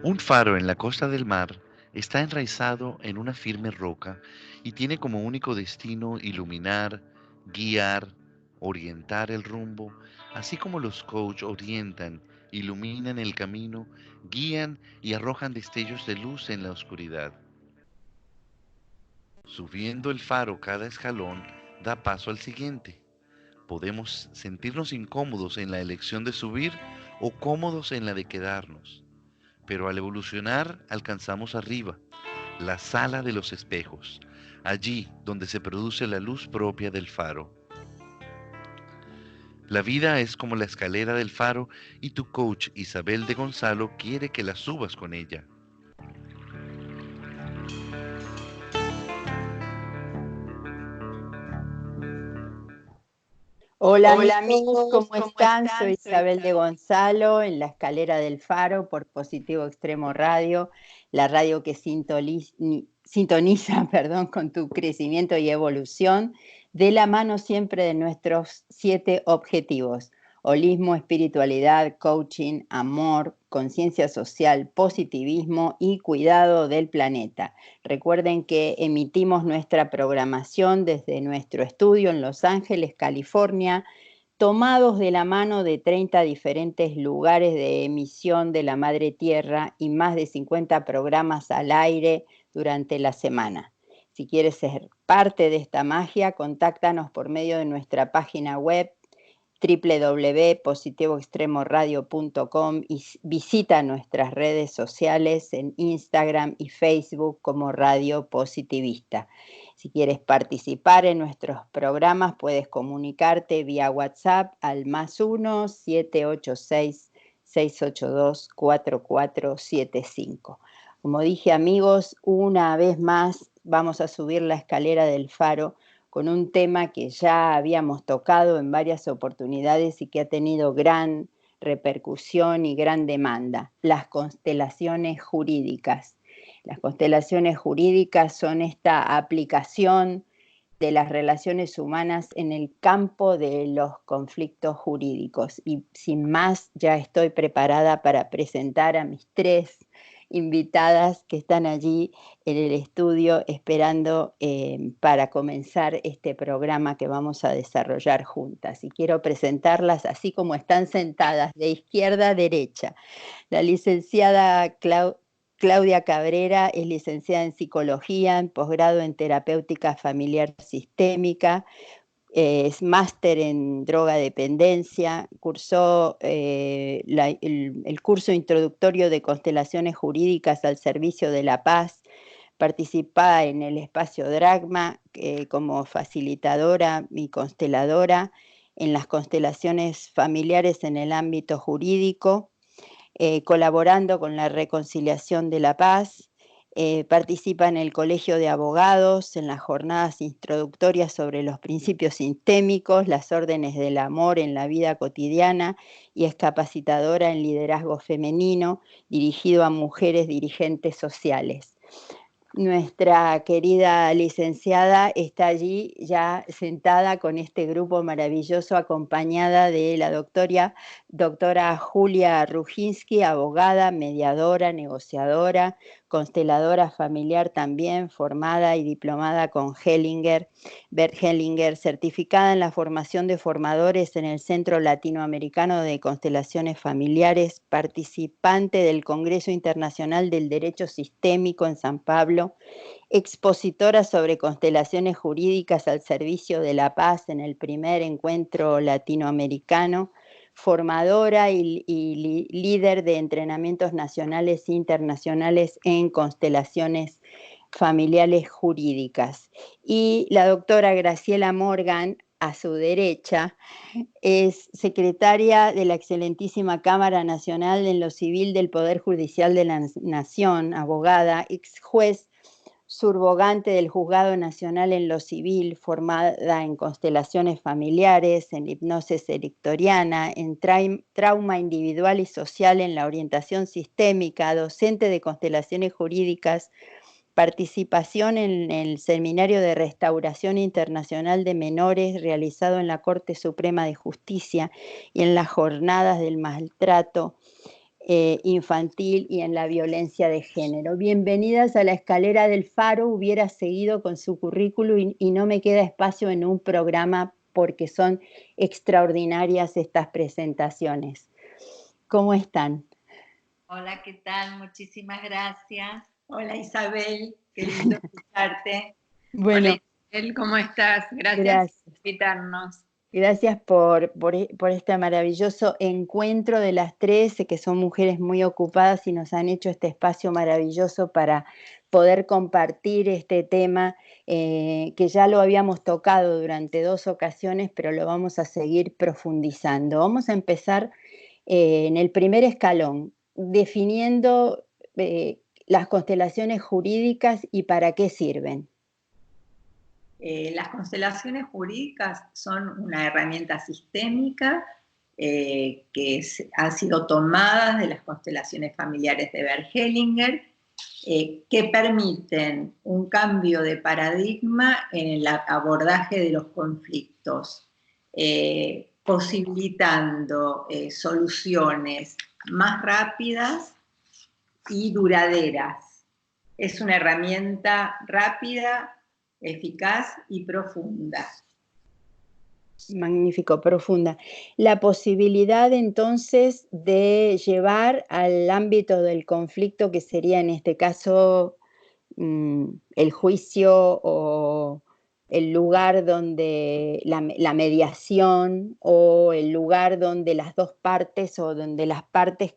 Un faro en la costa del mar está enraizado en una firme roca y tiene como único destino iluminar, guiar, orientar el rumbo, así como los coach orientan, iluminan el camino, guían y arrojan destellos de luz en la oscuridad. Subiendo el faro cada escalón da paso al siguiente. Podemos sentirnos incómodos en la elección de subir o cómodos en la de quedarnos, pero al evolucionar alcanzamos arriba, la sala de los espejos, allí donde se produce la luz propia del faro. La vida es como la escalera del faro y tu coach Isabel de Gonzalo quiere que la subas con ella. Hola Hola amigos, amigos, ¿cómo ¿cómo están? están? Soy Soy Isabel de Isabel. Gonzalo en la escalera del Faro por Positivo Extremo Radio, la radio que sintoniza, perdón, con tu crecimiento y evolución, de la mano siempre de nuestros 7 objetivos: holismo, espiritualidad, coaching, amor, conciencia social, positivismo y cuidado del planeta. Recuerden que emitimos nuestra programación desde nuestro estudio en Los Ángeles, California, tomados de la mano de 30 diferentes lugares de emisión de la Madre Tierra y más de 50 programas al aire durante la semana. Si quieres ser parte de esta magia, contáctanos por medio de nuestra página web www.positivoextremoradio.com y visita nuestras redes sociales en Instagram y Facebook como Radio Positivista. Si quieres participar en nuestros programas, puedes comunicarte vía WhatsApp al +1 786 682 4475. Como dije, amigos, una vez más vamos a subir la escalera del Faro con un tema que ya habíamos tocado en varias oportunidades y que ha tenido gran repercusión y gran demanda: las constelaciones jurídicas. Las constelaciones jurídicas son esta aplicación de las relaciones humanas en el campo de los conflictos jurídicos. Y sin más, ya estoy preparada para presentar a mis 3 invitadas que están allí en el estudio esperando para comenzar este programa que vamos a desarrollar juntas. Y quiero presentarlas así como están sentadas, de izquierda a derecha. La licenciada Claudia Cabrera es licenciada en psicología, en posgrado en terapéutica familiar sistémica, es máster en drogadependencia, cursó el curso introductorio de constelaciones jurídicas al servicio de la paz, participa en el espacio Dragma como facilitadora y consteladora en las constelaciones familiares en el ámbito jurídico, colaborando con la reconciliación de la paz. Participa en el Colegio de Abogados, en las jornadas introductorias sobre los principios sistémicos, las órdenes del amor en la vida cotidiana, y es capacitadora en liderazgo femenino dirigido a mujeres dirigentes sociales. Nuestra querida licenciada está allí ya sentada con este grupo maravilloso, acompañada de la doctora Julia Rujinsky, abogada, mediadora, negociadora, consteladora familiar también, formada y diplomada con Bert Hellinger, certificada en la formación de formadores en el Centro Latinoamericano de Constelaciones Familiares, participante del Congreso Internacional del Derecho Sistémico en San Pablo, expositora sobre constelaciones jurídicas al servicio de la paz en el primer encuentro latinoamericano, formadora y líder de entrenamientos nacionales e internacionales en constelaciones familiares jurídicas. Y la doctora Graciela Morgan, a su derecha, es secretaria de la excelentísima Cámara Nacional en lo Civil del Poder Judicial de la Nación, abogada, ex juez subrogante del Juzgado Nacional en lo Civil, formada en constelaciones familiares, en hipnosis ericksoniana, en trauma individual y social, en la orientación sistémica, docente de constelaciones jurídicas, participación en el Seminario de Restauración Internacional de Menores realizado en la Corte Suprema de Justicia y en las jornadas del maltrato infantil y en la violencia de género. Bienvenidas a la Escalera del Faro, hubiera seguido con su currículum y no me queda espacio en un programa porque son extraordinarias estas presentaciones. ¿Cómo están? Hola, ¿qué tal? Muchísimas gracias. Hola Isabel, qué lindo escucharte. Bueno, hola Isabel, ¿cómo estás? Gracias por invitarnos. Gracias por este maravilloso encuentro de las tres, que son mujeres muy ocupadas y nos han hecho este espacio maravilloso para poder compartir este tema que ya lo habíamos tocado durante 2 ocasiones, pero lo vamos a seguir profundizando. Vamos a empezar en el primer escalón, definiendo las constelaciones jurídicas y para qué sirven. Las constelaciones jurídicas son una herramienta sistémica han sido tomadas de las constelaciones familiares de Bert Hellinger, que permiten un cambio de paradigma en el abordaje de los conflictos, posibilitando soluciones más rápidas y duraderas. Es una herramienta rápida, eficaz y profunda. Magnífico, profunda. La posibilidad entonces de llevar al ámbito del conflicto, que sería en este caso el juicio o el lugar donde la mediación o el lugar donde las dos partes o donde las partes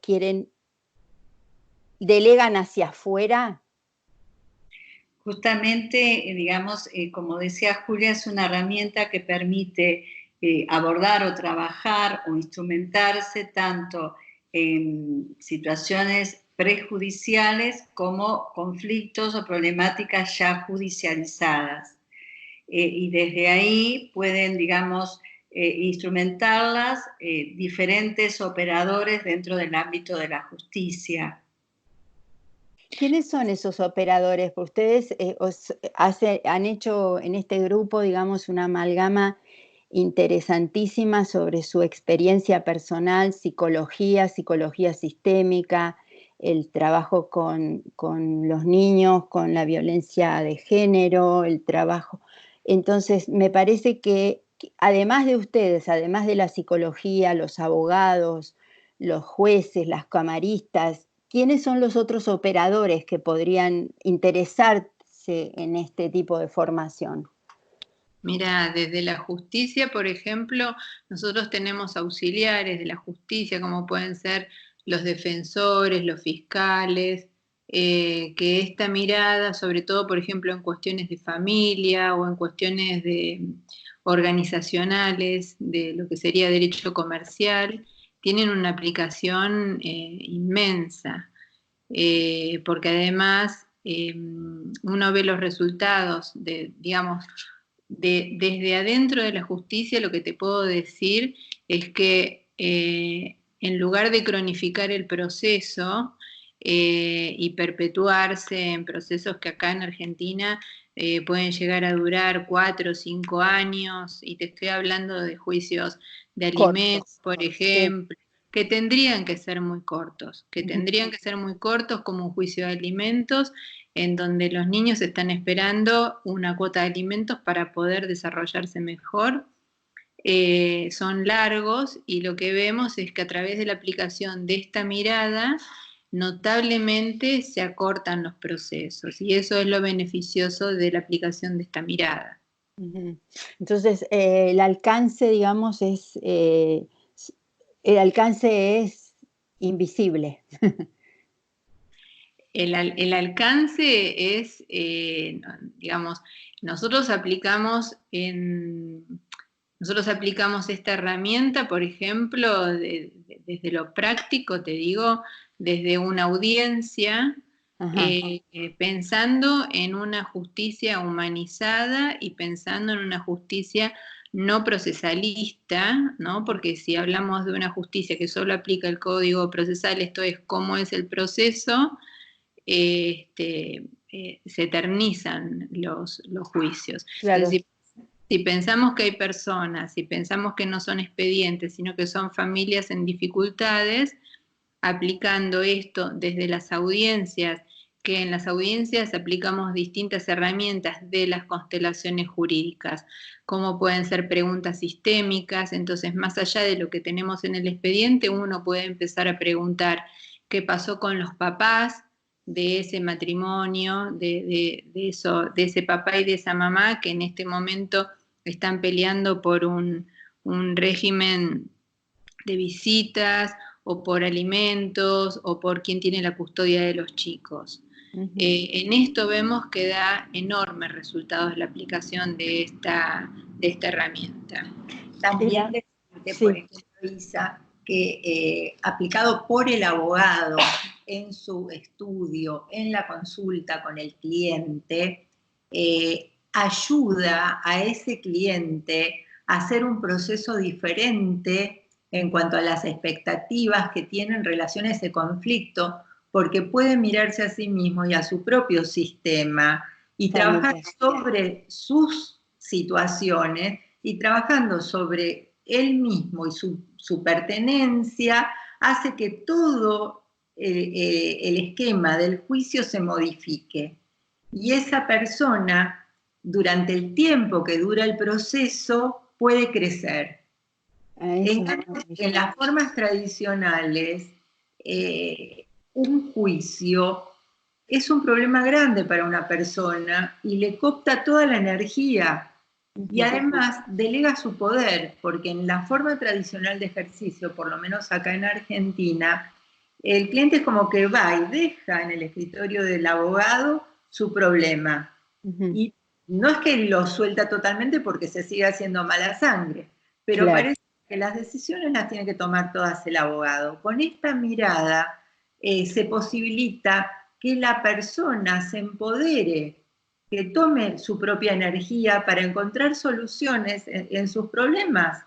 delegan hacia afuera. Justamente, digamos, como decía Julia, es una herramienta que permite abordar o trabajar o instrumentarse tanto en situaciones prejudiciales como conflictos o problemáticas ya judicializadas. Y desde ahí pueden, digamos, instrumentarlas diferentes operadores dentro del ámbito de la justicia. ¿Quiénes son esos operadores? Ustedes han hecho en este grupo, digamos, una amalgama interesantísima sobre su experiencia personal, psicología sistémica, el trabajo con los niños, con la violencia de género, el trabajo. Entonces, me parece que además de ustedes, además de la psicología, los abogados, los jueces, las camaristas, ¿quiénes son los otros operadores que podrían interesarse en este tipo de formación? Mira, desde la justicia, por ejemplo, nosotros tenemos auxiliares de la justicia, como pueden ser los defensores, los fiscales, que esta mirada, sobre todo, por ejemplo, en cuestiones de familia o en cuestiones organizacionales, de lo que sería derecho comercial, tienen una aplicación inmensa, porque además uno ve los resultados digamos, desde adentro de la justicia. Lo que te puedo decir es que en lugar de cronificar el proceso y perpetuarse en procesos que acá en Argentina pueden llegar a durar 4 o 5 años, y te estoy hablando de juicios de alimentos, por ejemplo, que tendrían que ser muy cortos, como un juicio de alimentos, en donde los niños están esperando una cuota de alimentos para poder desarrollarse mejor. Son largos, y lo que vemos es que a través de la aplicación de esta mirada notablemente se acortan los procesos, y eso es lo beneficioso de la aplicación de esta mirada. Entonces, el alcance, digamos, el alcance es invisible. El alcance es, digamos, nosotros aplicamos esta herramienta, por ejemplo, desde lo práctico, te digo, desde una audiencia, pensando en una justicia humanizada y pensando en una justicia no procesalista, ¿no? Porque si hablamos de una justicia que solo aplica el código procesal, esto es cómo es el proceso, se eternizan los juicios. Claro. Entonces, si pensamos que hay personas, si pensamos que no son expedientes, sino que son familias en dificultades, aplicando esto desde las audiencias, que en las audiencias aplicamos distintas herramientas de las constelaciones jurídicas, como pueden ser preguntas sistémicas. Entonces, más allá de lo que tenemos en el expediente, uno puede empezar a preguntar qué pasó con los papás de ese matrimonio, de ese papá y de esa mamá que en este momento están peleando por un régimen de visitas o por alimentos o por quién tiene la custodia de los chicos. En esto vemos que da enormes resultados la aplicación de esta herramienta. También decirte, por ejemplo, Isa, que aplicado por el abogado en su estudio, en la consulta con el cliente, ayuda a ese cliente a hacer un proceso diferente en cuanto a las expectativas que tiene en relación a ese conflicto, porque puede mirarse a sí mismo y a su propio sistema y trabajar sobre sus situaciones y trabajando sobre él mismo y su pertenencia, hace que todo el esquema del juicio se modifique. Y esa persona, durante el tiempo que dura el proceso, puede crecer. En las formas tradicionales, un juicio es un problema grande para una persona y le coopta toda la energía y además delega su poder, porque en la forma tradicional de ejercicio, por lo menos acá en Argentina, el cliente es como que va y deja en el escritorio del abogado su problema. Y no es que lo suelta totalmente porque se sigue haciendo mala sangre, pero parece que las decisiones las tiene que tomar todas el abogado. Con esta mirada se posibilita que la persona se empodere, que tome su propia energía para encontrar soluciones en sus problemas,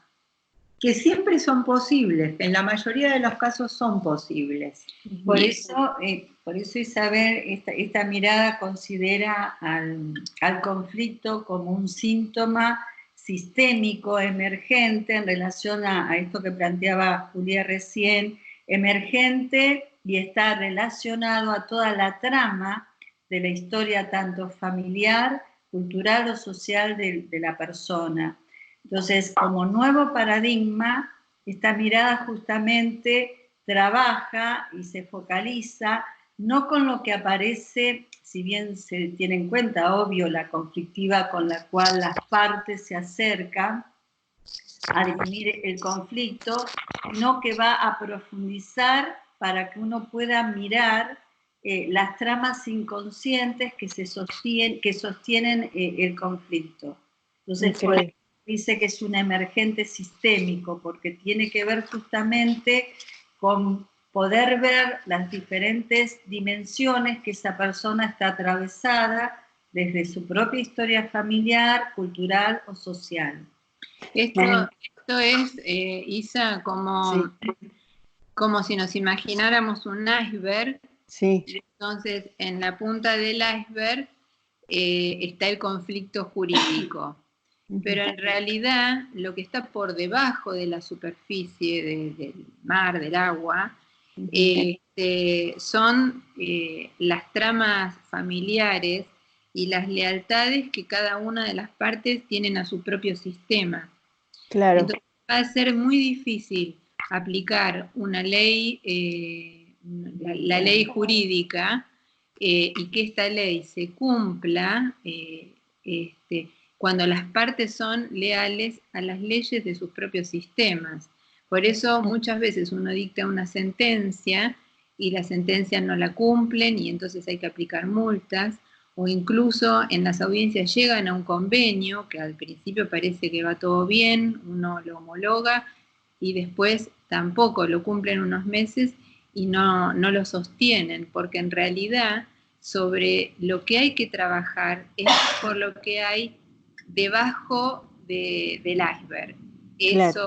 que siempre son posibles, en la mayoría de los casos son posibles. Por eso Isabel, esta mirada considera al conflicto como un síntoma sistémico, emergente, en relación a esto que planteaba Julia recién, emergente y está relacionado a toda la trama de la historia tanto familiar, cultural o social de la persona. Entonces, como nuevo paradigma, esta mirada justamente trabaja y se focaliza no con lo que aparece, si bien se tiene en cuenta, obvio, la conflictiva con la cual las partes se acercan a dirimir el conflicto, sino que va a profundizar para que uno pueda mirar las tramas inconscientes que sostienen el conflicto. Entonces, por eso dice que es un emergente sistémico, porque tiene que ver justamente con poder ver las diferentes dimensiones que esa persona está atravesada desde su propia historia familiar, cultural o social. Esto es, Isa, como si nos imagináramos un iceberg. Entonces, en la punta del iceberg está el conflicto jurídico. Pero en realidad, lo que está por debajo de la superficie del mar, del agua, son las tramas familiares y las lealtades que cada una de las partes tienen a su propio sistema. Entonces va a ser muy difícil aplicar una ley, la ley jurídica, y que esta ley se cumpla cuando las partes son leales a las leyes de sus propios sistemas. Por eso muchas veces uno dicta una sentencia y la sentencia no la cumplen y entonces hay que aplicar multas, o incluso en las audiencias llegan a un convenio que al principio parece que va todo bien, uno lo homologa y después tampoco lo cumplen unos meses y no lo sostienen, porque en realidad sobre lo que hay que trabajar es por lo que hay debajo del iceberg. Eso,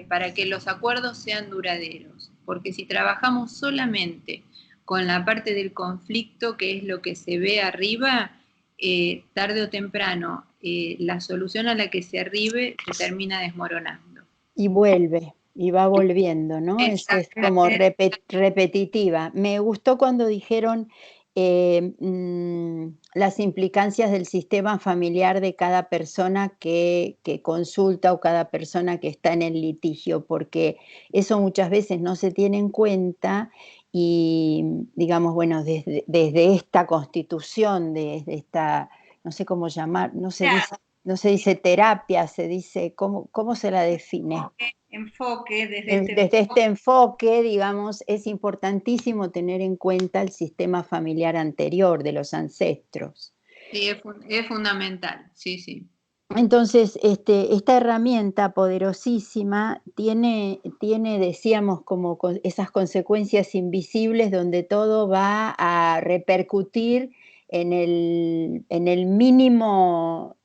para que los acuerdos sean duraderos, porque si trabajamos solamente con la parte del conflicto, que es lo que se ve arriba, tarde o temprano la solución a la que se arribe se termina desmoronando. Y vuelve. Y va volviendo, ¿no? Es como repetitiva. Me gustó cuando dijeron las implicancias del sistema familiar de cada persona que consulta o cada persona que está en el litigio, porque eso muchas veces no se tiene en cuenta y, digamos, bueno, desde esta constitución, desde esta, no sé cómo llamar, no se dice terapia, se dice, ¿cómo se la define? Enfoque, Desde este enfoque, digamos, es importantísimo tener en cuenta el sistema familiar anterior de los ancestros. Sí, es fundamental, sí, sí. Entonces, esta herramienta poderosísima tiene, decíamos, como esas consecuencias invisibles donde todo va a repercutir en el mínimo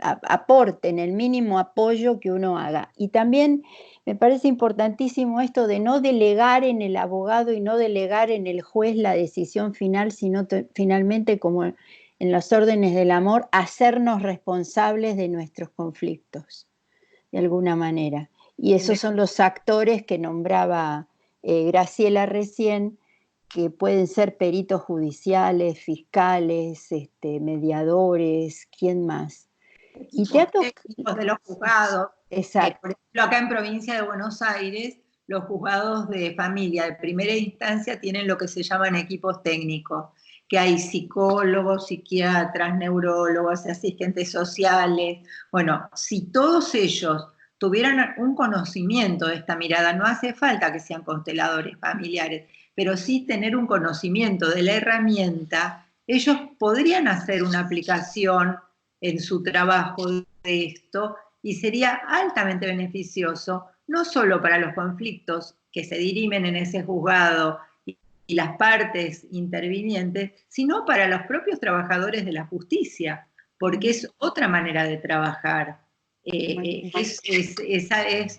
aporte, en el mínimo apoyo que uno haga. Y también me parece importantísimo esto de no delegar en el abogado y no delegar en el juez la decisión final, sino finalmente, como en las órdenes del amor, hacernos responsables de nuestros conflictos, de alguna manera. Y esos son los actores que nombraba Graciela recién, que pueden ser peritos judiciales, fiscales, mediadores, ¿quién más? Y técnicos de los juzgados. Exacto. Por ejemplo, acá en Provincia de Buenos Aires, los juzgados de familia de primera instancia tienen lo que se llaman equipos técnicos, que hay psicólogos, psiquiatras, neurólogos, asistentes sociales. Bueno, si todos ellos tuvieran un conocimiento de esta mirada, no hace falta que sean consteladores familiares, pero sí tener un conocimiento de la herramienta, ellos podrían hacer una aplicación en su trabajo de esto y sería altamente beneficioso, no solo para los conflictos que se dirimen en ese juzgado y las partes intervinientes, sino para los propios trabajadores de la justicia, porque es otra manera de trabajar. Es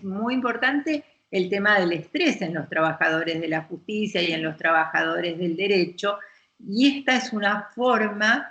muy importante el tema del estrés en los trabajadores de la justicia y en los trabajadores del derecho, y esta es una forma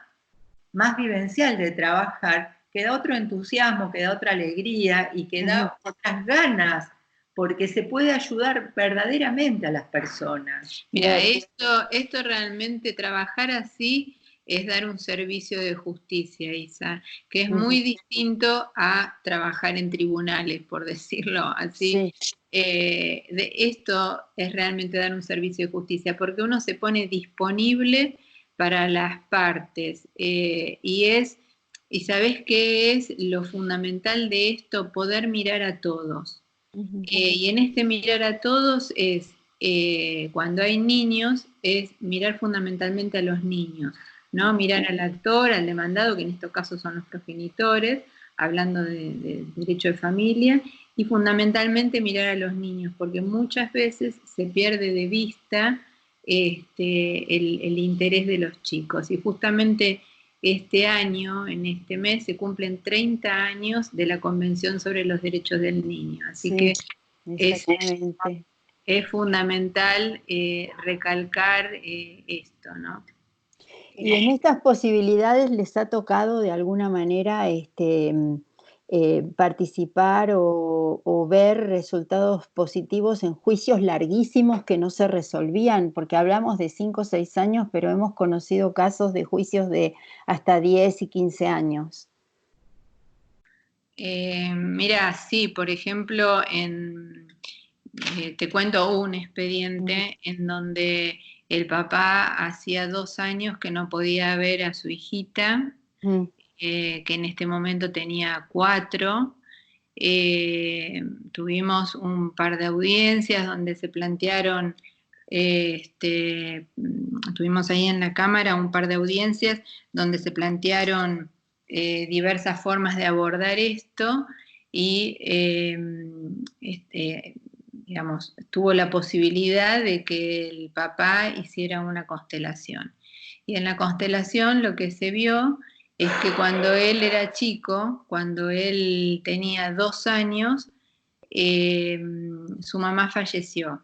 más vivencial de trabajar, que da otro entusiasmo, que da otra alegría y que da otras ganas, porque se puede ayudar verdaderamente a las personas. Mira, esto realmente, trabajar así es dar un servicio de justicia, Isa, que es muy distinto a trabajar en tribunales, por decirlo así. Sí. Esto es realmente dar un servicio de justicia, porque uno se pone disponible para las partes y ¿sabés qué es lo fundamental de esto? Poder mirar a todos. Y en este mirar a todos es, cuando hay niños, es mirar fundamentalmente a los niños, ¿no? Mirar al actor, al demandado, que en estos casos son los progenitores, hablando de derecho de familia, y fundamentalmente mirar a los niños, porque muchas veces se pierde de vista el interés de los chicos. Y justamente este año, en este mes, se cumplen 30 años de la Convención sobre los Derechos del Niño. Así que es fundamental recalcar esto, ¿no? Y en estas posibilidades les ha tocado de alguna manera participar o ver resultados positivos en juicios larguísimos que no se resolvían, porque hablamos de 5 o 6 años, pero hemos conocido casos de juicios de hasta 10 y 15 años. Mira, sí, por ejemplo, te cuento un expediente en donde el papá hacía 2 años que no podía ver a su hijita, que en este momento tenía 4. Tuvimos un par de audiencias donde se plantearon, tuvimos ahí en la Cámara un par de audiencias donde se plantearon diversas formas de abordar esto y digamos, tuvo la posibilidad de que el papá hiciera una constelación. Y en la constelación lo que se vio es que cuando él era chico, cuando él tenía 2 años, su mamá falleció.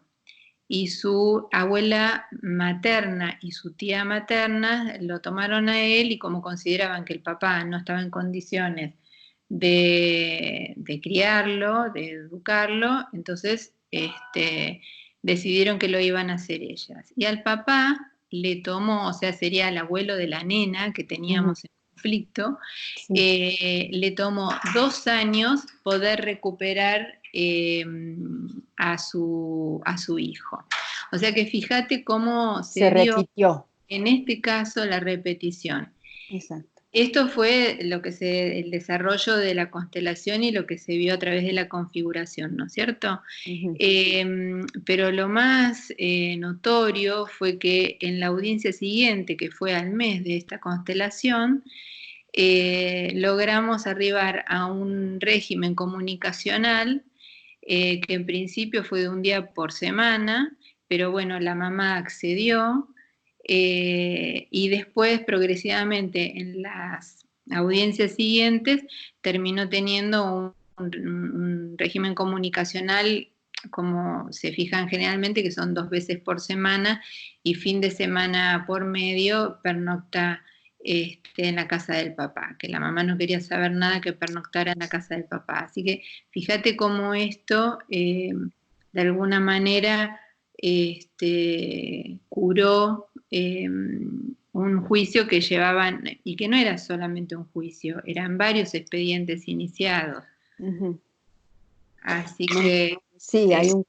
Y su abuela materna y su tía materna lo tomaron a él y como consideraban que el papá no estaba en condiciones de criarlo, de educarlo, entonces decidieron que lo iban a hacer ellas. Y al papá le tomó, o sea, sería el abuelo de la nena que teníamos en conflicto, le tomó 2 años poder recuperar a su hijo. O sea que fíjate cómo se dio repitió. En este caso la repetición. Exacto. Esto fue el desarrollo de la constelación y lo que se vio a través de la configuración, ¿no es cierto? Pero lo más notorio fue que en la audiencia siguiente, que fue al mes de esta constelación, logramos arribar a un régimen comunicacional que en principio fue de 1 día por semana, pero bueno, la mamá accedió. Y después, progresivamente, en las audiencias siguientes, terminó teniendo un régimen comunicacional, como se fijan generalmente, que son 2 veces por semana, y fin de semana por medio pernocta en la casa del papá, que la mamá no quería saber nada que pernoctara en la casa del papá. Así que fíjate cómo esto, de alguna manera, curó un juicio que llevaban, y que no era solamente un juicio, eran varios expedientes iniciados. Así que sí, hay un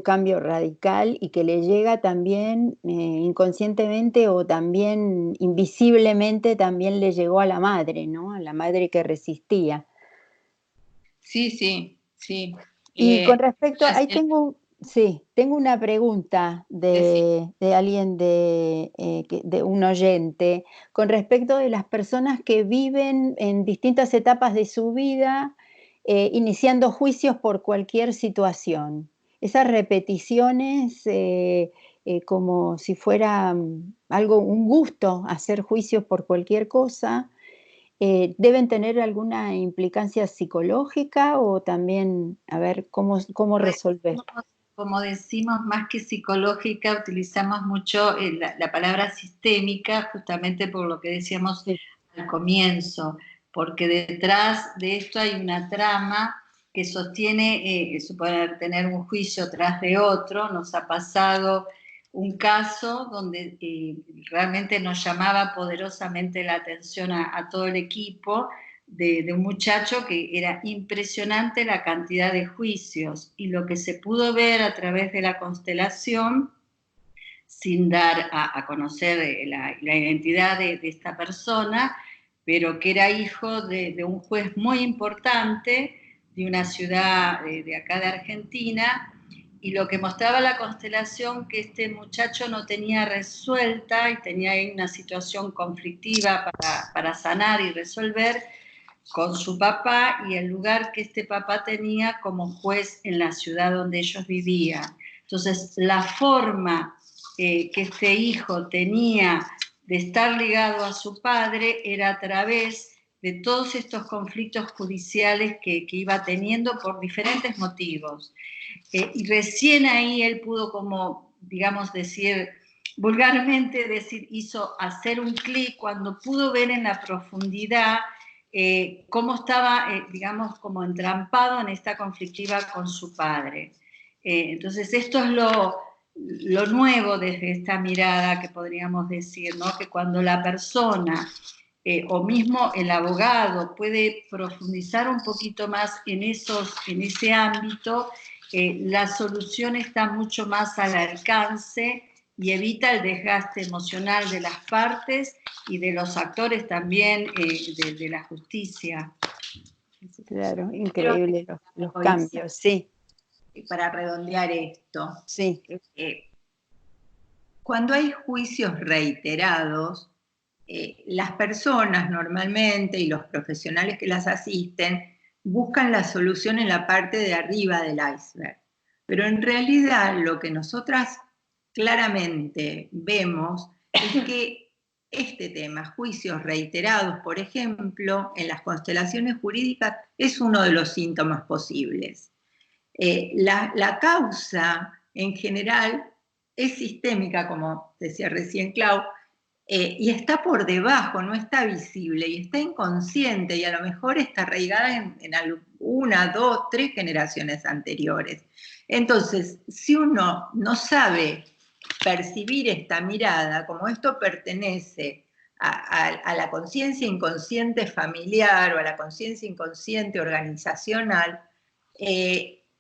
cambio radical y que le llega también inconscientemente o también invisiblemente también le llegó a la madre, ¿no? A la madre que resistía. Sí. Y con respecto, ahí tengo una pregunta de alguien, de un oyente, con respecto de las personas que viven en distintas etapas de su vida, iniciando juicios por cualquier situación. Esas repeticiones, como si fuera un gusto hacer juicios por cualquier cosa, ¿deben tener alguna implicancia psicológica o también, a ver, cómo resolver? Como decimos, más que psicológica, utilizamos mucho la palabra sistémica, justamente por lo que decíamos al comienzo, porque detrás de esto hay una trama que sostiene, suponer tener un juicio tras de otro. Nos ha pasado un caso donde realmente nos llamaba poderosamente la atención a todo el equipo, de un muchacho que era impresionante la cantidad de juicios, y lo que se pudo ver a través de la constelación, sin dar a conocer la identidad de esta persona, pero que era hijo de un juez muy importante de una ciudad de acá de Argentina, y lo que mostraba la constelación, que este muchacho no tenía resuelta y tenía ahí una situación conflictiva para sanar y resolver con su papá, y el lugar que este papá tenía como juez en la ciudad donde ellos vivían. Entonces, la forma que este hijo tenía de estar ligado a su padre era a través de todos estos conflictos judiciales que iba teniendo por diferentes motivos. Y recién ahí él pudo, como, digamos, vulgarmente hizo hacer un clic cuando pudo ver en la profundidad cómo estaba, digamos, como entrampado en esta conflictiva con su padre. Entonces esto es lo nuevo desde esta mirada, que podríamos decir, ¿no? Que cuando la persona o mismo el abogado puede profundizar un poquito más en ese ámbito, la solución está mucho más al alcance y evita el desgaste emocional de las partes y de los actores también, de la justicia. Claro, increíble los cambios, sí. Para redondear esto, sí. Cuando hay juicios reiterados, las personas normalmente y los profesionales que las asisten buscan la solución en la parte de arriba del iceberg. Pero en realidad lo que nosotras claramente vemos es que este tema, juicios reiterados, por ejemplo, en las constelaciones jurídicas, es uno de los síntomas posibles. La causa en general es sistémica, como decía recién Clau, y está por debajo, no está visible, y está inconsciente, y a lo mejor está arraigada en una, dos, tres generaciones anteriores. Entonces, si uno no sabe percibir esta mirada, como esto pertenece a la conciencia inconsciente familiar o a la conciencia inconsciente organizacional,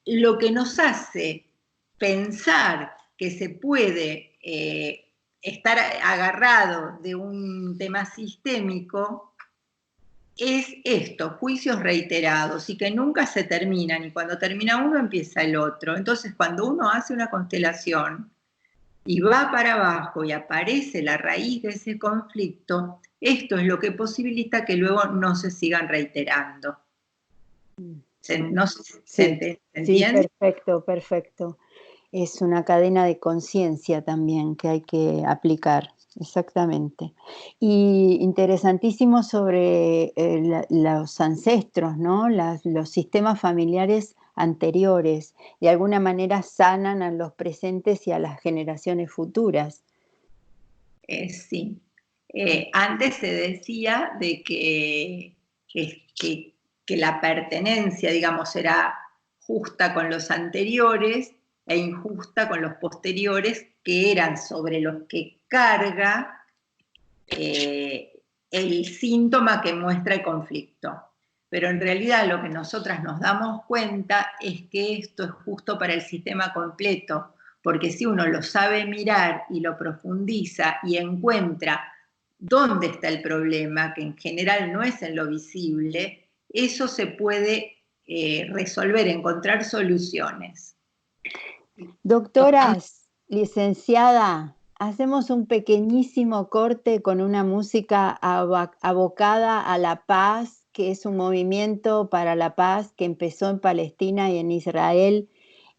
lo que nos hace pensar que se puede estar agarrado de un tema sistémico es esto, juicios reiterados y que nunca se terminan, y cuando termina uno empieza el otro. Entonces, cuando uno hace una constelación y va para abajo y aparece la raíz de ese conflicto, esto es lo que posibilita que luego no se sigan reiterando. No sé si se entiende. Sí, perfecto, perfecto. Es una cadena de conciencia también que hay que aplicar, exactamente. Y interesantísimo sobre los ancestros, ¿no? Los sistemas familiares anteriores, de alguna manera sanan a los presentes y a las generaciones futuras. Sí. Antes se decía de que la pertenencia, digamos, era justa con los anteriores e injusta con los posteriores, que eran sobre los que carga el síntoma que muestra el conflicto. Pero en realidad lo que nosotras nos damos cuenta es que esto es justo para el sistema completo, porque si uno lo sabe mirar y lo profundiza y encuentra dónde está el problema, que en general no es en lo visible, eso se puede resolver, encontrar soluciones. Doctoras, licenciada, hacemos un pequeñísimo corte con una música abocada a la paz, que es un movimiento para la paz que empezó en Palestina y en Israel,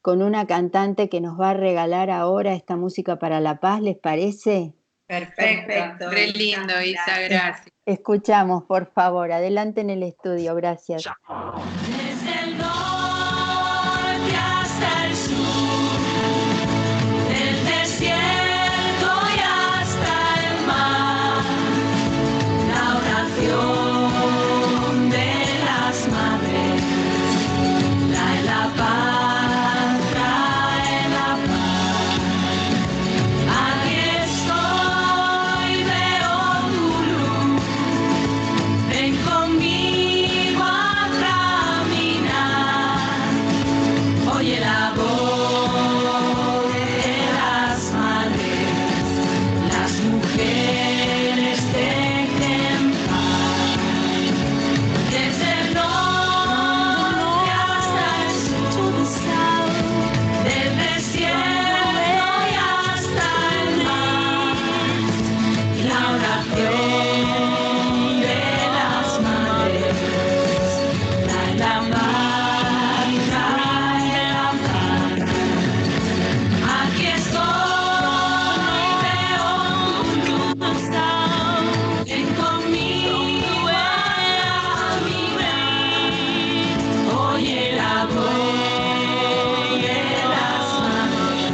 con una cantante que nos va a regalar ahora esta música para la paz, ¿les parece? Perfecto. Re lindo, Isa, gracias. Escuchamos, por favor, adelante en el estudio, gracias. Desde el norte hasta el sur, del desierto y hasta el mar, la oración de las madres trae la paz, trae la paz. Aquí estoy, veo tu luz, ven conmigo a caminar, oye la voz de las madres, las mujeres dejen paz. Desde el norte hasta el sur, del desierto y hasta el mar, la oración de las madres trae la paz, trae la paz. Aquí estoy, veo tu luz, ven conmigo a caminar, oye la voz de las madres,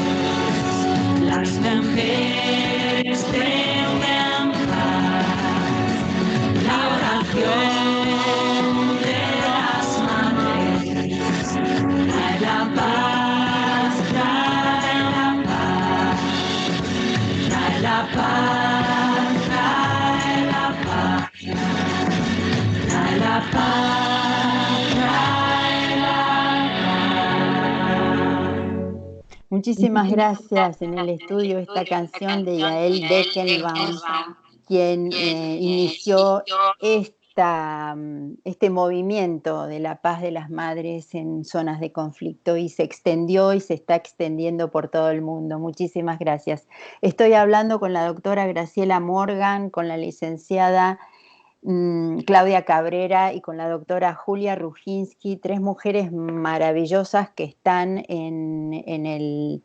las mujeres tengan paz, la oración de las madres trae la paz, trae la paz, trae la paz, trae la paz, trae la paz, trae la paz. Muchísimas gracias. En el estudio esta canción de Yael Deckelbaum, quien inició este movimiento de la paz de las madres en zonas de conflicto y se extendió y se está extendiendo por todo el mundo. Muchísimas gracias. Estoy hablando con la doctora Graciela Morgan, con la licenciada Claudia Cabrera y con la doctora Julia Rujinsky, tres mujeres maravillosas que están en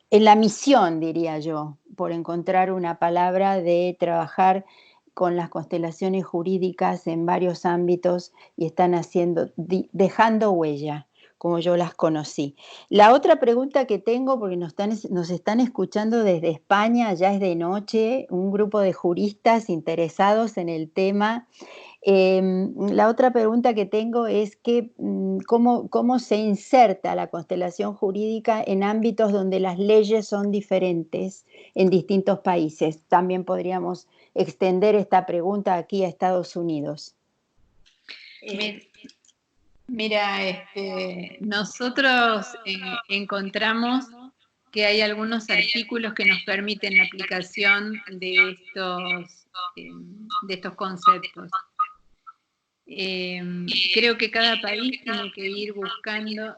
la misión, diría yo, por encontrar una palabra, de trabajar con las constelaciones jurídicas en varios ámbitos y están dejando huella como yo las conocí. La otra pregunta que tengo, porque nos están escuchando desde España, ya es de noche, un grupo de juristas interesados en el tema. La otra pregunta que tengo es que, ¿cómo se inserta la constelación jurídica en ámbitos donde las leyes son diferentes en distintos países? También podríamos extender esta pregunta aquí a Estados Unidos. Mira, nosotros encontramos que hay algunos artículos que nos permiten la aplicación de estos conceptos. Creo que cada país tiene que ir buscando.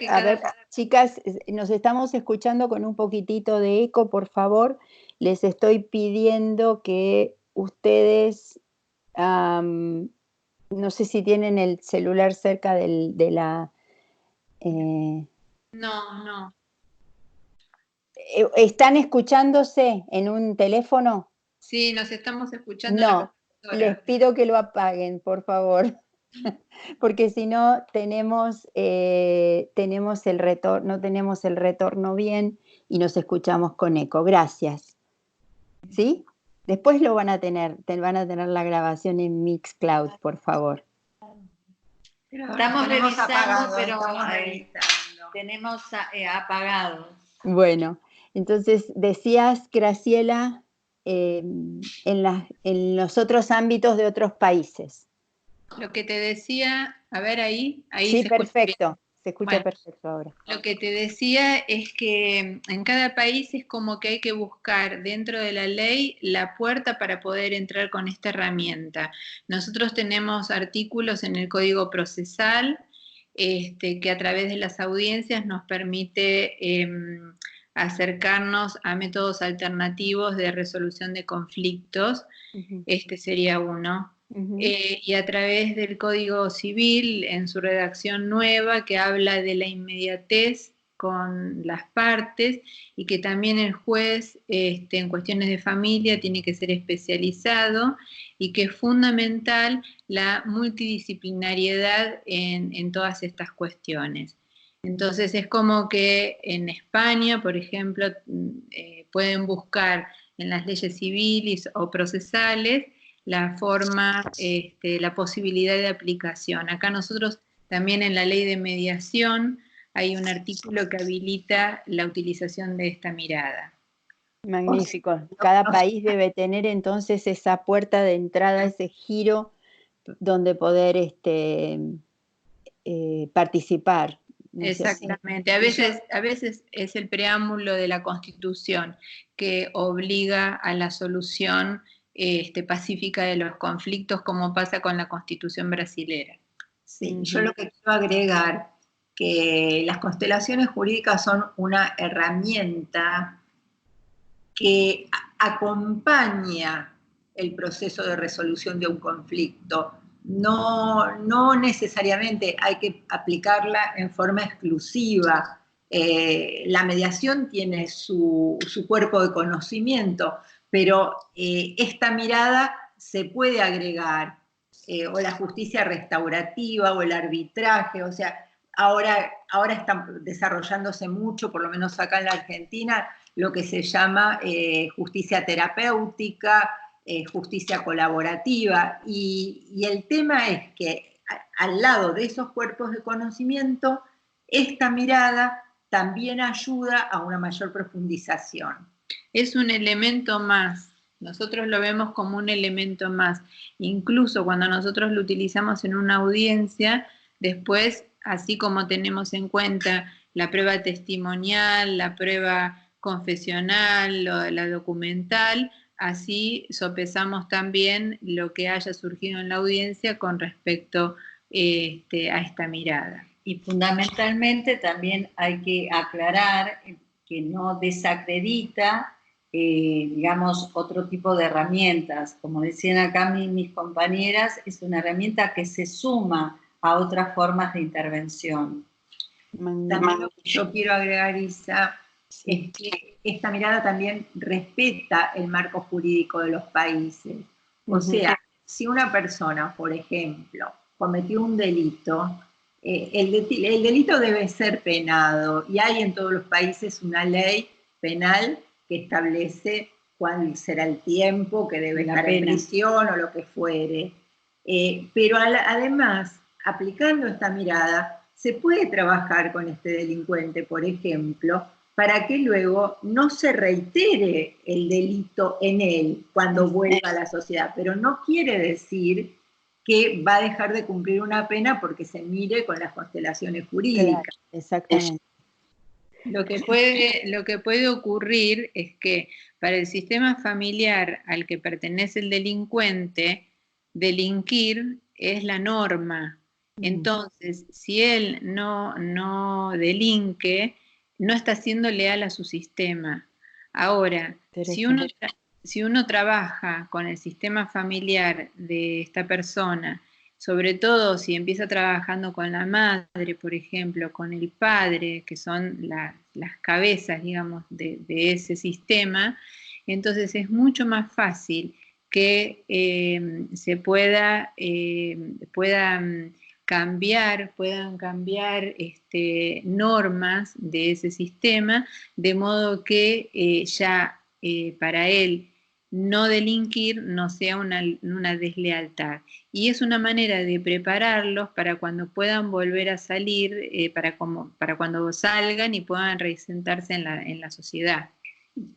A ver, chicas, nos estamos escuchando con un poquitito de eco, por favor. Les estoy pidiendo que ustedes, no sé si tienen el celular cerca de la... No. ¿Están escuchándose en un teléfono? Sí, nos estamos escuchando. No, les pido que lo apaguen, por favor, porque si no tenemos el retorno, no tenemos el retorno bien y nos escuchamos con eco. Gracias. ¿Sí? Después van a tener la grabación en Mixcloud, por favor. Estamos revisando, pero tenemos apagados. Bueno, entonces decías, Graciela, en los otros ámbitos de otros países. Lo que te decía, a ver ahí sí, perfecto, se escucha perfecto ahora. Lo que te decía es que en cada país es como que hay que buscar dentro de la ley la puerta para poder entrar con esta herramienta. Nosotros tenemos artículos en el Código Procesal que a través de las audiencias nos permite acercarnos a métodos alternativos de resolución de conflictos. Este sería uno. Y a través del Código Civil, en su redacción nueva, que habla de la inmediatez con las partes y que también el juez en cuestiones de familia tiene que ser especializado y que es fundamental la multidisciplinariedad en todas estas cuestiones. Entonces es como que en España, por ejemplo, pueden buscar en las leyes civiles o procesales la forma, la posibilidad de aplicación. Acá nosotros también en la ley de mediación hay un artículo que habilita la utilización de esta mirada. Magnífico. Cada país debe tener entonces esa puerta de entrada, ese giro donde poder participar. No exactamente. A veces es el preámbulo de la Constitución que obliga a la solución pacífica de los conflictos, como pasa con la Constitución brasilera. Sí, yo lo que quiero agregar que las constelaciones jurídicas son una herramienta que acompaña el proceso de resolución de un conflicto. No necesariamente hay que aplicarla en forma exclusiva. La mediación tiene su cuerpo de conocimiento, pero esta mirada se puede agregar, o la justicia restaurativa, o el arbitraje, o sea, ahora está desarrollándose mucho, por lo menos acá en la Argentina, lo que se llama justicia terapéutica, justicia colaborativa, y el tema es que al lado de esos cuerpos de conocimiento, esta mirada también ayuda a una mayor profundización. Es un elemento más, nosotros lo vemos como un elemento más, incluso cuando nosotros lo utilizamos en una audiencia, después, así como tenemos en cuenta la prueba testimonial, la prueba confesional, la documental, así sopesamos también lo que haya surgido en la audiencia con respecto a esta mirada. Y fundamentalmente también hay que aclarar que no desacredita, digamos, otro tipo de herramientas. Como decían acá mis compañeras, es una herramienta que se suma a otras formas de intervención. También lo que yo quiero agregar, Isa, es que esta mirada también respeta el marco jurídico de los países. O sea, si una persona, por ejemplo, cometió un delito, el delito debe ser penado y hay en todos los países una ley penal que establece cuál será el tiempo que debe estar en prisión o lo que fuere. Pero además, aplicando esta mirada, se puede trabajar con este delincuente, por ejemplo, para que luego no se reitere el delito en él cuando vuelva a la sociedad. Pero no quiere decir que va a dejar de cumplir una pena porque se mire con las constelaciones jurídicas. Claro, exactamente. Lo que puede ocurrir es que para el sistema familiar al que pertenece el delincuente, delinquir es la norma. Entonces, si él no delinque, no está siendo leal a su sistema. Ahora, si uno trabaja con el sistema familiar de esta persona, sobre todo si empieza trabajando con la madre, por ejemplo, con el padre, que son las cabezas, digamos, de ese sistema, entonces es mucho más fácil que se puedan cambiar normas de ese sistema, de modo que para él no delinquir no sea una deslealtad. Y es una manera de prepararlos para cuando puedan volver a salir, para cuando salgan y puedan reinsertarse en la sociedad.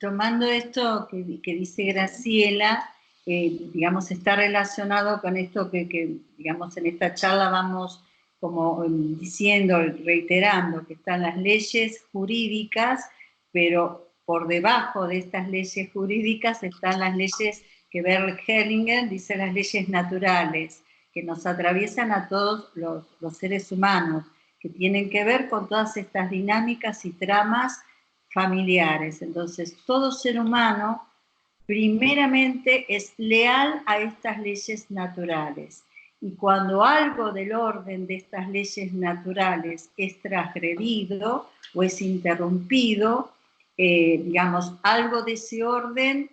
Tomando esto que dice Graciela, digamos, está relacionado con esto que, digamos, en esta charla vamos como diciendo, reiterando, que están las leyes jurídicas, pero por debajo de estas leyes jurídicas están las leyes que Bert Hellinger dice las leyes naturales, que nos atraviesan a todos los seres humanos, que tienen que ver con todas estas dinámicas y tramas familiares. Entonces, todo ser humano primeramente es leal a estas leyes naturales. Y cuando algo del orden de estas leyes naturales es transgredido o es interrumpido, digamos, algo de ese orden,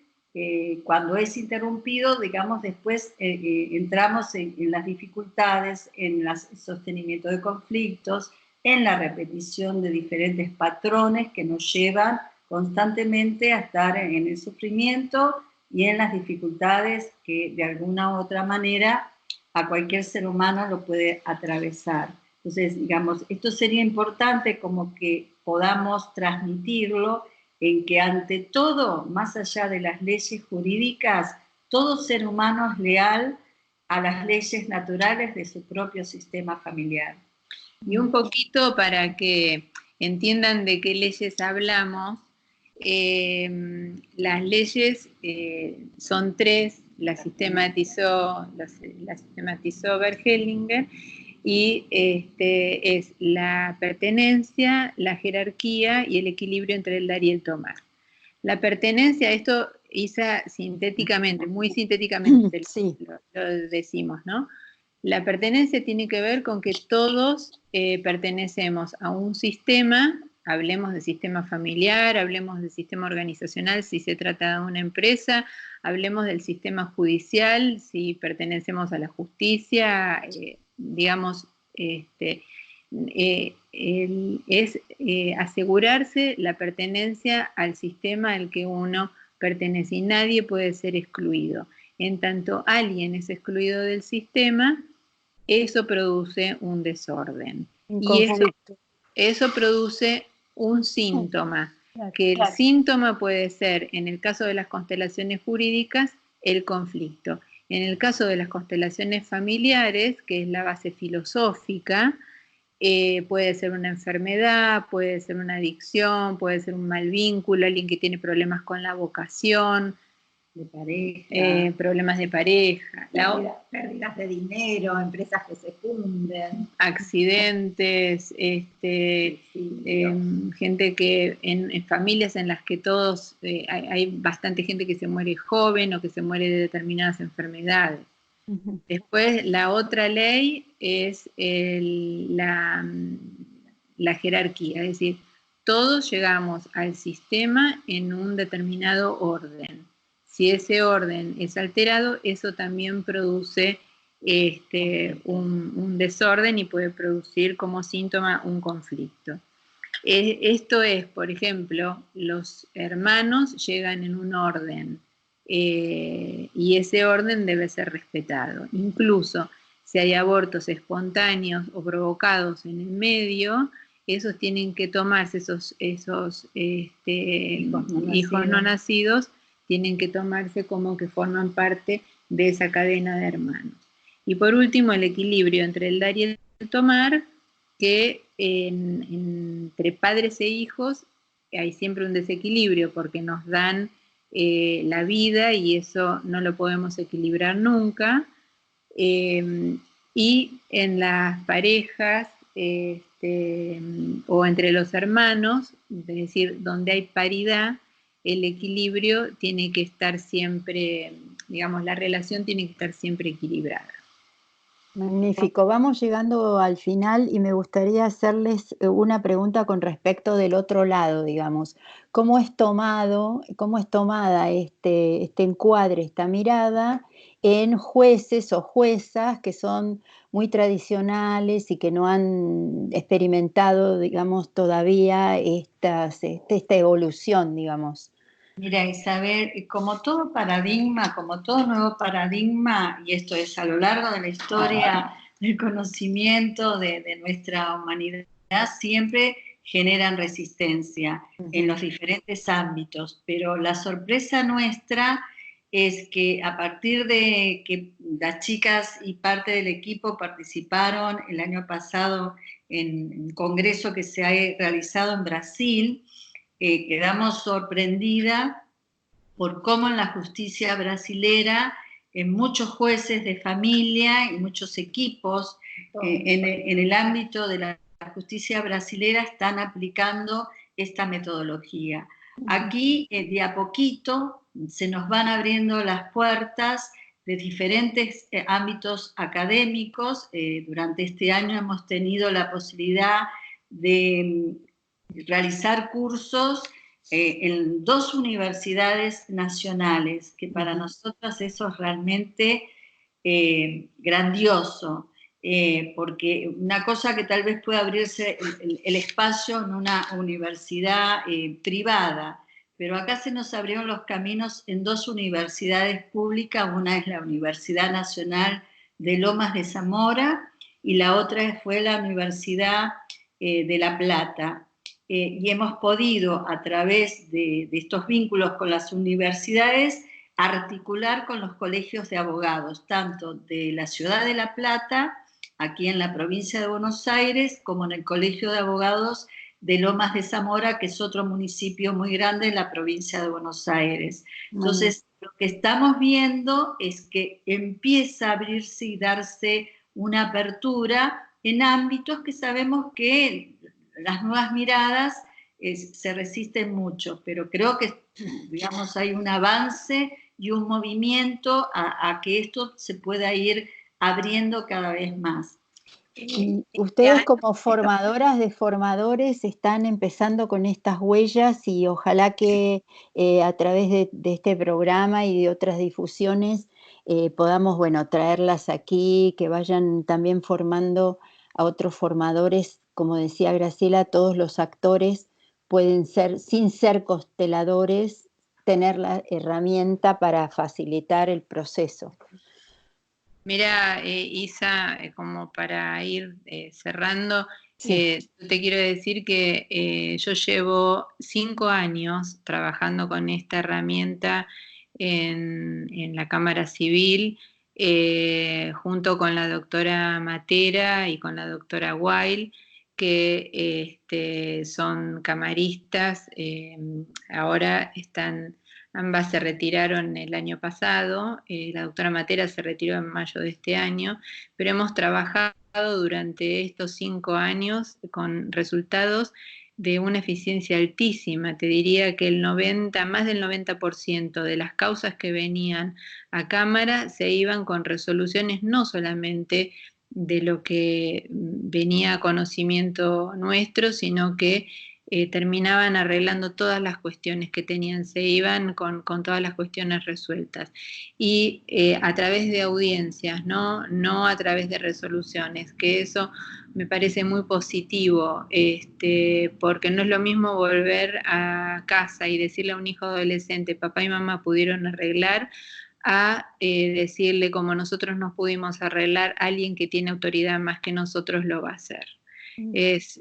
cuando es interrumpido, digamos, después entramos en las dificultades, en el sostenimiento de conflictos, en la repetición de diferentes patrones que nos llevan constantemente a estar en el sufrimiento y en las dificultades que de alguna u otra manera a cualquier ser humano lo puede atravesar. Entonces, digamos, esto sería importante como que podamos transmitirlo en que ante todo, más allá de las leyes jurídicas, todo ser humano es leal a las leyes naturales de su propio sistema familiar. Y un poquito para que entiendan de qué leyes hablamos, las leyes son tres, la sistematizó Bert Hellinger, y es la pertenencia, la jerarquía y el equilibrio entre el dar y el tomar. La pertenencia, esto Isa sintéticamente, muy sintéticamente Sí. lo decimos, ¿no? La pertenencia tiene que ver con que todos pertenecemos a un sistema, hablemos de sistema familiar, hablemos del sistema organizacional si se trata de una empresa, hablemos del sistema judicial si pertenecemos a la justicia, digamos, es asegurarse la pertenencia al sistema al que uno pertenece y nadie puede ser excluido. En tanto alguien es excluido del sistema, eso produce un desorden. Y eso produce un síntoma, que el síntoma puede ser, en el caso de las constelaciones jurídicas, el conflicto. En el caso de las constelaciones familiares, que es la base filosófica, puede ser una enfermedad, puede ser una adicción, puede ser un mal vínculo, alguien que tiene problemas con la vocación, de pareja, problemas de pareja, pérdidas de dinero, empresas que se funden, accidentes, gente que en familias en las que todos, hay bastante gente que se muere joven o que se muere de determinadas enfermedades. Uh-huh. Después la otra ley es la jerarquía, es decir, todos llegamos al sistema en un determinado orden. Si ese orden es alterado, eso también produce un desorden y puede producir como síntoma un conflicto. Esto es, por ejemplo, los hermanos llegan en un orden y ese orden debe ser respetado. Incluso si hay abortos espontáneos o provocados en el medio, esos tienen que tomarse, esos hijos no nacidos, tienen que tomarse como que forman parte de esa cadena de hermanos. Y por último, el equilibrio entre el dar y el tomar, que entre padres e hijos hay siempre un desequilibrio porque nos dan la vida y eso no lo podemos equilibrar nunca. Y en las parejas o entre los hermanos, es decir, donde hay paridad, el equilibrio tiene que estar siempre, digamos, la relación tiene que estar siempre equilibrada. Magnífico. Vamos llegando al final y me gustaría hacerles una pregunta con respecto del otro lado, digamos. ¿Cómo es tomada este encuadre, esta mirada en jueces o juezas que son muy tradicionales y que no han experimentado, digamos, todavía esta evolución, digamos? Mira, Isabel, como todo paradigma, como todo nuevo paradigma, y esto es a lo largo de la historia del conocimiento de nuestra humanidad, siempre generan resistencia en los diferentes ámbitos, pero la sorpresa nuestra es que a partir de que las chicas y parte del equipo participaron el año pasado en un congreso que se ha realizado en Brasil, quedamos sorprendidas por cómo en la justicia brasilera, en muchos jueces de familia y muchos equipos en el ámbito de la justicia brasilera están aplicando esta metodología. Aquí, de a poquito, se nos van abriendo las puertas de diferentes ámbitos académicos. Durante este año hemos tenido la posibilidad de realizar cursos en 2 universidades nacionales, que para nosotros eso es realmente grandioso, porque una cosa que tal vez pueda abrirse el espacio en una universidad privada, pero acá se nos abrieron los caminos en 2 universidades públicas. Una es la Universidad Nacional de Lomas de Zamora y la otra fue la Universidad de La Plata. Y hemos podido, a través de estos vínculos con las universidades, articular con los colegios de abogados, tanto de la ciudad de La Plata, aquí en la provincia de Buenos Aires, como en el Colegio de Abogados de Lomas de Zamora, que es otro municipio muy grande en la provincia de Buenos Aires. Entonces, lo que estamos viendo es que empieza a abrirse y darse una apertura en ámbitos que sabemos que las nuevas miradas se resisten mucho, pero creo que, digamos, hay un avance y un movimiento a que esto se pueda ir abriendo cada vez más. Y ustedes como formadoras de formadores están empezando con estas huellas y ojalá que a través de este programa y de otras difusiones podamos, bueno, traerlas aquí, que vayan también formando a otros formadores. Como decía Graciela, todos los actores pueden ser, sin ser consteladores, tener la herramienta para facilitar el proceso. Mira, Isa, como para ir cerrando, Sí. te quiero decir que yo llevo 5 años trabajando con esta herramienta en la Cámara Civil, junto con la doctora Matera y con la doctora Weil, que son camaristas, ahora están... Ambas se retiraron el año pasado, la doctora Matera se retiró en mayo de este año, pero hemos trabajado durante estos 5 años con resultados de una eficiencia altísima. Te diría que más del 90% de las causas que venían a Cámara se iban con resoluciones no solamente de lo que venía a conocimiento nuestro, sino que terminaban arreglando todas las cuestiones que tenían, se iban con todas las cuestiones resueltas. Y a través de audiencias, no a través de resoluciones, que eso me parece muy positivo, porque no es lo mismo volver a casa y decirle a un hijo adolescente, papá y mamá pudieron arreglar, a decirle, como nosotros nos pudimos arreglar, alguien que tiene autoridad más que nosotros lo va a hacer. Es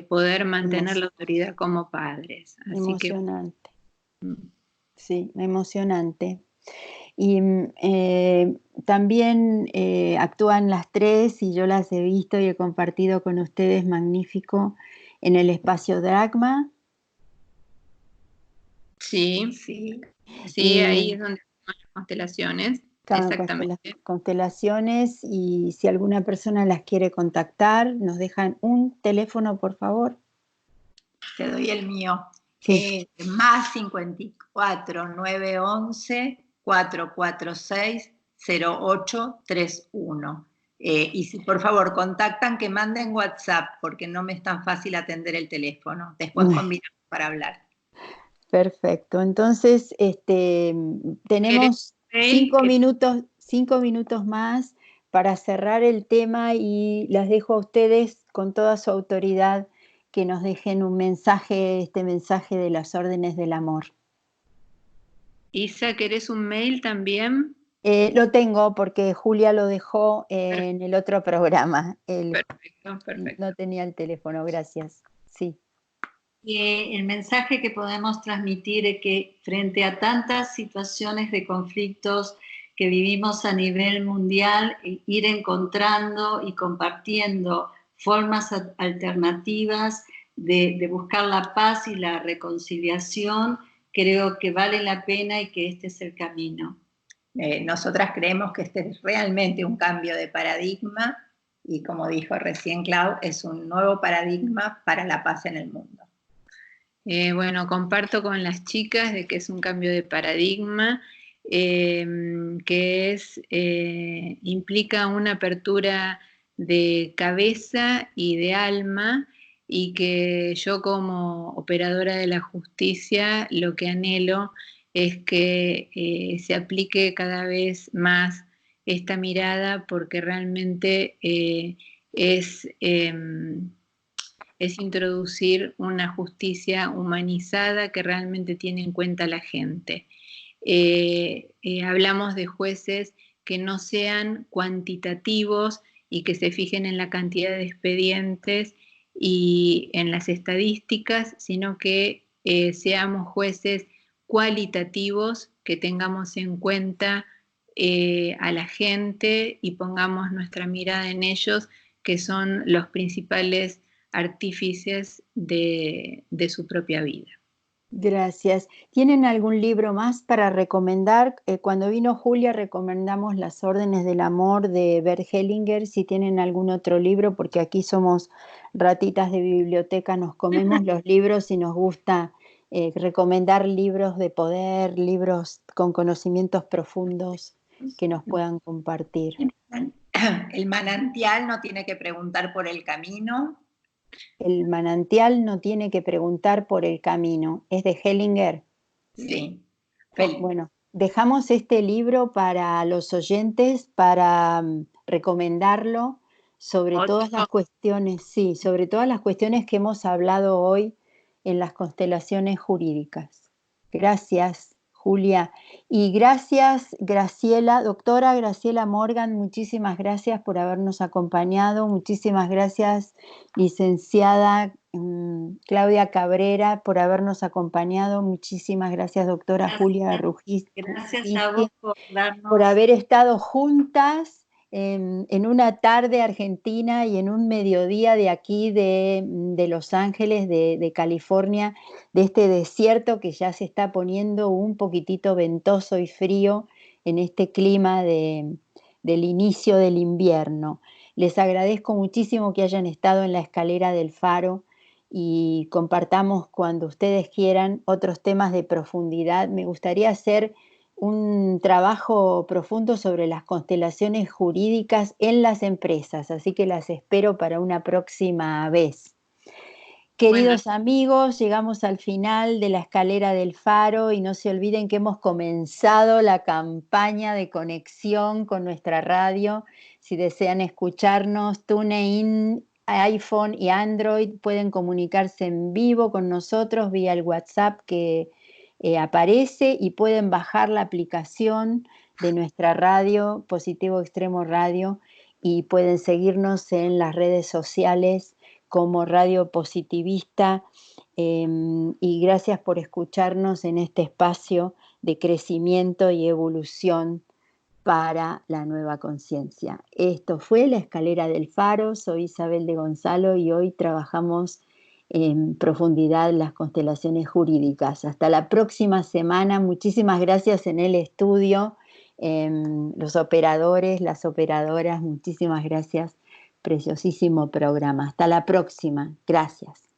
poder mantener la autoridad como padres. Así emocionante. Que, sí, emocionante. Y también actúan las tres, y yo las he visto y he compartido con ustedes, magnífico, en el espacio Dragma. Sí, ahí es donde están las constelaciones. Exactamente. Constelaciones, y si alguna persona las quiere contactar, nos dejan un teléfono, por favor. Te doy el mío. Sí. Más 54 911 446 0831. Y si por favor contactan, que manden WhatsApp, porque no me es tan fácil atender el teléfono. Después combinamos para hablar. Perfecto. Entonces, tenemos 5 minutos más para cerrar el tema, y las dejo a ustedes con toda su autoridad que nos dejen un mensaje, este mensaje de las órdenes del amor. Isa, ¿querés un mail también? Lo tengo porque Julia lo dejó en el otro programa. Perfecto. No tenía el teléfono, gracias. Sí. El mensaje que podemos transmitir es que frente a tantas situaciones de conflictos que vivimos a nivel mundial, ir encontrando y compartiendo formas alternativas de buscar la paz y la reconciliación, creo que vale la pena y que este es el camino. Nosotras creemos que este es realmente un cambio de paradigma, y como dijo recién Clau, es un nuevo paradigma para la paz en el mundo. Bueno, comparto con las chicas de que es un cambio de paradigma, que implica una apertura de cabeza y de alma, y que yo, como operadora de la justicia, lo que anhelo es que se aplique cada vez más esta mirada, porque realmente es introducir una justicia humanizada que realmente tiene en cuenta a la gente. Hablamos de jueces que no sean cuantitativos y que se fijen en la cantidad de expedientes y en las estadísticas, sino que seamos jueces cualitativos, que tengamos en cuenta a la gente y pongamos nuestra mirada en ellos, que son los principales artífices de su propia vida. Gracias. ¿Tienen algún libro más para recomendar? Cuando vino Julia recomendamos Las órdenes del amor de Bert Hellinger. Si tienen algún otro libro, porque aquí somos ratitas de biblioteca, nos comemos los libros y nos gusta recomendar libros de poder, libros con conocimientos profundos que nos puedan compartir. El manantial no tiene que preguntar por el camino. El manantial no tiene que preguntar por el camino. ¿Es de Hellinger? Sí. Bueno, dejamos este libro para los oyentes, para recomendarlo, sobre todas las cuestiones, sí, sobre todas las cuestiones que hemos hablado hoy en las constelaciones jurídicas. Gracias, Julia. Y gracias, Graciela, doctora Graciela Morgan, muchísimas gracias por habernos acompañado. Muchísimas gracias, licenciada Claudia Cabrera, por habernos acompañado. Muchísimas gracias, doctora Julia Rugis. Gracias a vos por haber estado juntas en una tarde argentina y en un mediodía de aquí de Los Ángeles, de California, de este desierto que ya se está poniendo un poquitito ventoso y frío en este clima del inicio del invierno. Les agradezco muchísimo que hayan estado en la escalera del Faro, y compartamos cuando ustedes quieran otros temas de profundidad. Me gustaría hacer un trabajo profundo sobre las constelaciones jurídicas en las empresas, así que las espero para una próxima vez. Queridos amigos, llegamos al final de la escalera del Faro y no se olviden que hemos comenzado la campaña de conexión con nuestra radio. Si desean escucharnos, TuneIn, iPhone y Android pueden comunicarse en vivo con nosotros vía el WhatsApp que aparece, y pueden bajar la aplicación de nuestra radio, Positivo Extremo Radio, y pueden seguirnos en las redes sociales como Radio Positivista, y gracias por escucharnos en este espacio de crecimiento y evolución para la nueva conciencia. Esto fue La Escalera del Faro. Soy Isabel de Gonzalo y hoy trabajamos en profundidad las constelaciones jurídicas. Hasta la próxima semana. Muchísimas gracias en el estudio, los operadores, las operadoras. Muchísimas gracias. Preciosísimo programa. Hasta la próxima. Gracias.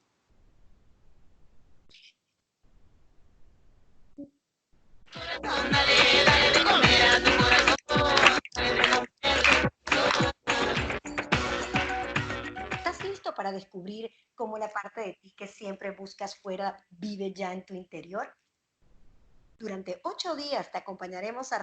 ¿Estás listo para descubrir cómo la parte de ti que siempre buscas fuera vive ya en tu interior? Durante 8 días te acompañaremos a